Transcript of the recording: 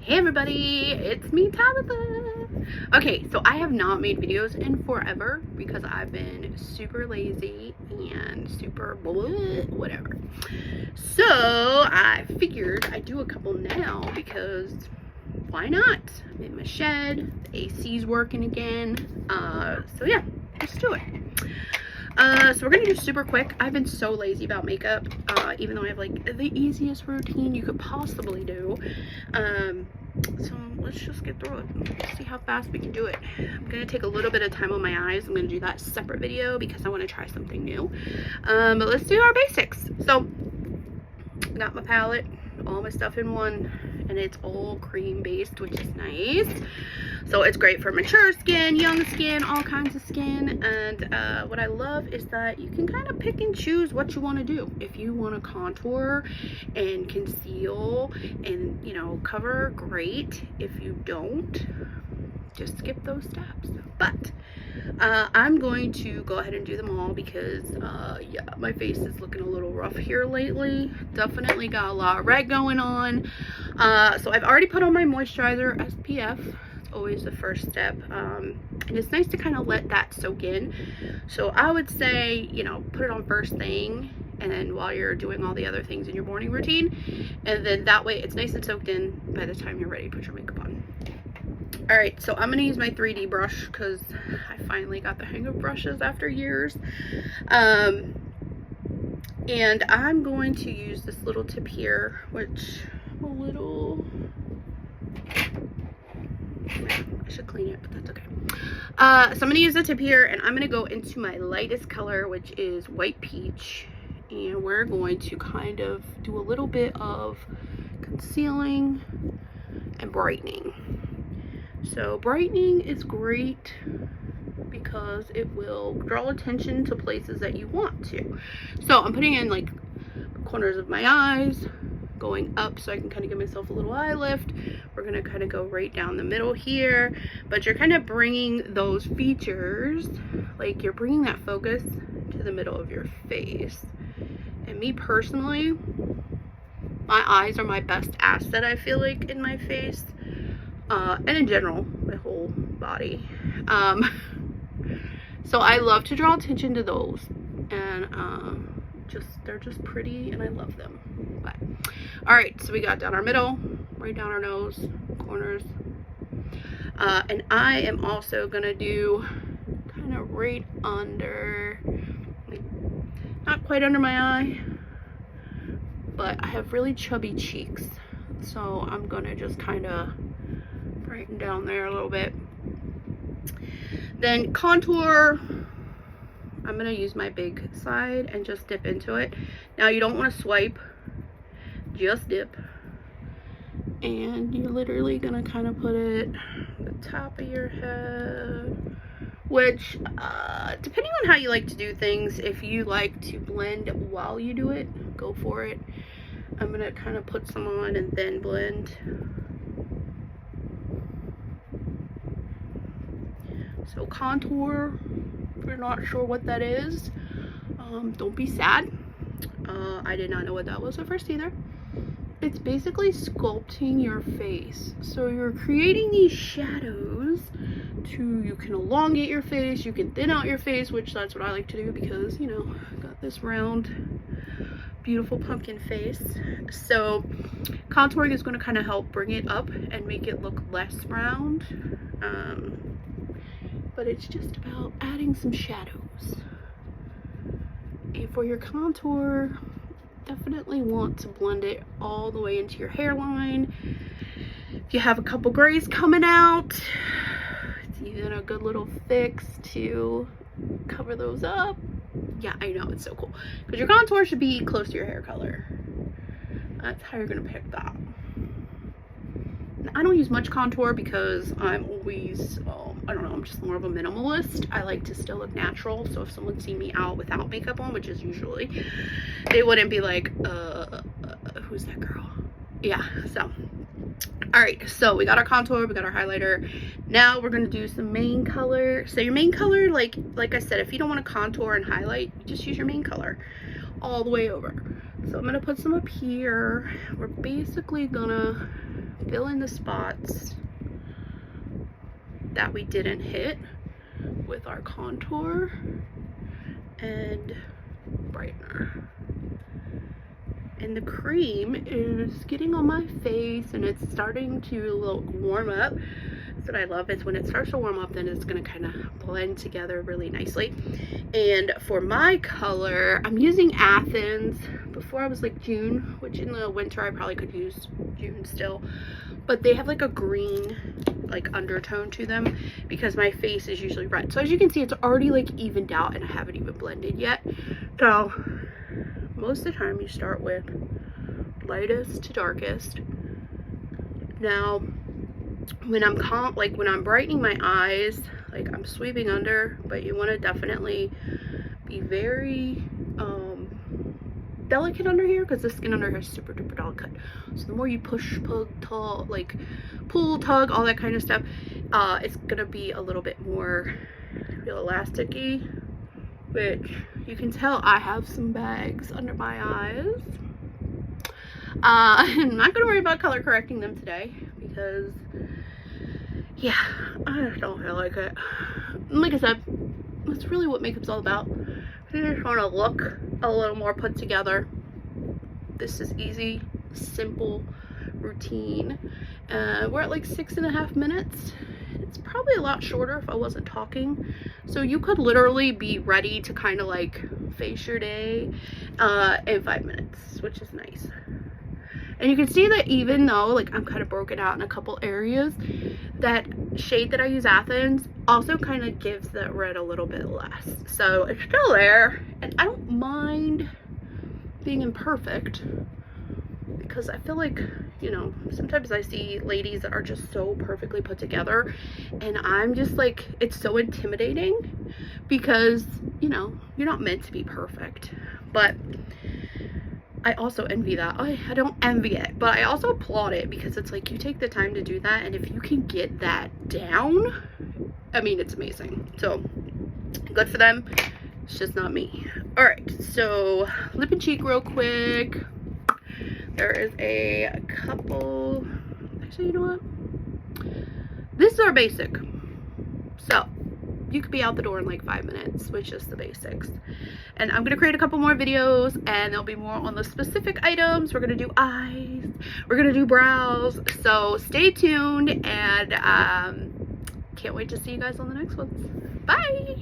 Hey everybody, it's me, Tabitha. Okay, so I have not made videos in forever because I've been super lazy and super whatever. So I figured I'd do a couple now because why not? I'm in my shed, the AC's working again. So yeah, let's do it. So we're gonna do super quick. I've been so lazy about makeup, even though I have like the easiest routine you could possibly do. So let's just get through it. See how fast we can do it. I'm gonna take a little bit of time on my eyes. I'm gonna do that separate video because I want to try something new. But let's do our basics. So I got my palette, all my stuff in one, and it's all cream based, which is nice. So it's great for mature skin, young skin, all kinds of skin. And what I love is that you can kind of pick and choose what you want to do. If you want to contour and conceal and, you know, cover, great. If you don't, just skip those steps. But I'm going to go ahead and do them all because yeah, my face is looking a little rough here lately. Definitely got a lot of red going on. So I've already put on my moisturizer, SPF. It's always the first step, and it's nice to kind of let that soak in. So I would say, you know, put it on first thing, and then while you're doing all the other things in your morning routine, and then that way it's nice and soaked in by the time you're ready to put your makeup on. All right, so I'm gonna use my 3D brush because I finally got the hang of brushes after years. And I'm going to use this little tip here, which a little, I should clean it, but that's okay. So I'm gonna use the tip here, and I'm gonna go into my lightest color, which is white peach, and we're going to kind of do a little bit of concealing and brightening. So brightening is great because it will draw attention to places that you want to. So I'm putting in like corners of my eyes, going up so I can kind of give myself a little eye lift. We're going to kind of go right down the middle here, but you're kind of bringing those features, like you're bringing that focus to the middle of your face. And me personally, my eyes are my best asset, I feel like, in my face. And in general, my whole body. So I love to draw attention to those, and they're just pretty, and I love them. But all right, so we got down our middle, right down our nose, corners, and I am also gonna do kind of right under, like, not quite under my eye, but I have really chubby cheeks, so I'm gonna just kind of brighten down there a little bit. Then contour, I'm going to use my big side and just dip into it. Now you don't want to swipe, just dip. And you're literally going to kind of put it at the top of your head, which depending on how you like to do things, if you like to blend while you do it, go for it. I'm going to kind of put some on and then blend. So contour, if you're not sure what that is, don't be sad. I did not know what that was at first either. It's basically sculpting your face. So you're creating these shadows you can elongate your face, you can thin out your face, which that's what I like to do because, you know, I got this round, beautiful pumpkin face. So contouring is going to kind of help bring it up and make it look less round. But it's just about adding some shadows. And for your contour, definitely want to blend it all the way into your hairline. If you have a couple grays coming out, it's even a good little fix to cover those up. Yeah, I know, it's so cool. Because your contour should be close to your hair color. That's how you're gonna pick that. I don't use much contour because I'm always, I don't know, I'm just more of a minimalist. I like to still look natural. So if someone see me out without makeup on, which is usually, they wouldn't be like, who's that girl? Yeah, so. All right, so we got our contour, we got our highlighter. Now we're gonna do some main color. So your main color, like I said, if you don't want to contour and highlight, just use your main color all the way over. So I'm gonna put some up here. We're basically gonna fill in the spots that we didn't hit with our contour and brightener. And the cream is getting on my face and it's starting to warm up. That's what I love, is when it starts to warm up, then it's going to kind of blend together really nicely. And for my color, I'm using Athens. Before I was like June, which in the winter I probably could use June still, but they have like a green like undertone to them because my face is usually red. So as you can see, it's already like evened out and I haven't even blended yet. So most of the time you start with lightest to darkest. Now when I'm brightening my eyes, like I'm sweeping under, but you want to definitely be very delicate under here because the skin under here is super duper delicate. So the more you push, pull, tug, like pull, tug, all that kind of stuff, it's gonna be a little bit more elasticy, which you can tell I have some bags under my eyes. I'm not gonna worry about color correcting them today because yeah, I just don't feel like it. And like I said, that's really what makeup's all about. You just want to look a little more put together. This is easy, simple routine. We're at like 6.5 minutes. It's probably a lot shorter if I wasn't talking. So you could literally be ready to kind of like face your day in 5 minutes, which is nice. And you can see that even though like I'm kind of broken out in a couple areas, that shade that I use, Athens, also kind of gives that red a little bit less. So it's still there, and I don't mind being imperfect because I feel like, you know, sometimes I see ladies that are just so perfectly put together and I'm just like, it's so intimidating because, you know, you're not meant to be perfect. But I also envy that. I don't envy it, but I also applaud it because it's like you take the time to do that, and if you can get that down, I mean, it's amazing. So good for them. It's just not me. All right, so lip and cheek real quick. There is a couple, actually, you know what? This is our basic. So you could be out the door in like 5 minutes with just the basics. And I'm gonna create a couple more videos and there'll be more on the specific items. We're gonna do eyes, we're gonna do brows, so stay tuned, and can't wait to see you guys on the next ones. Bye.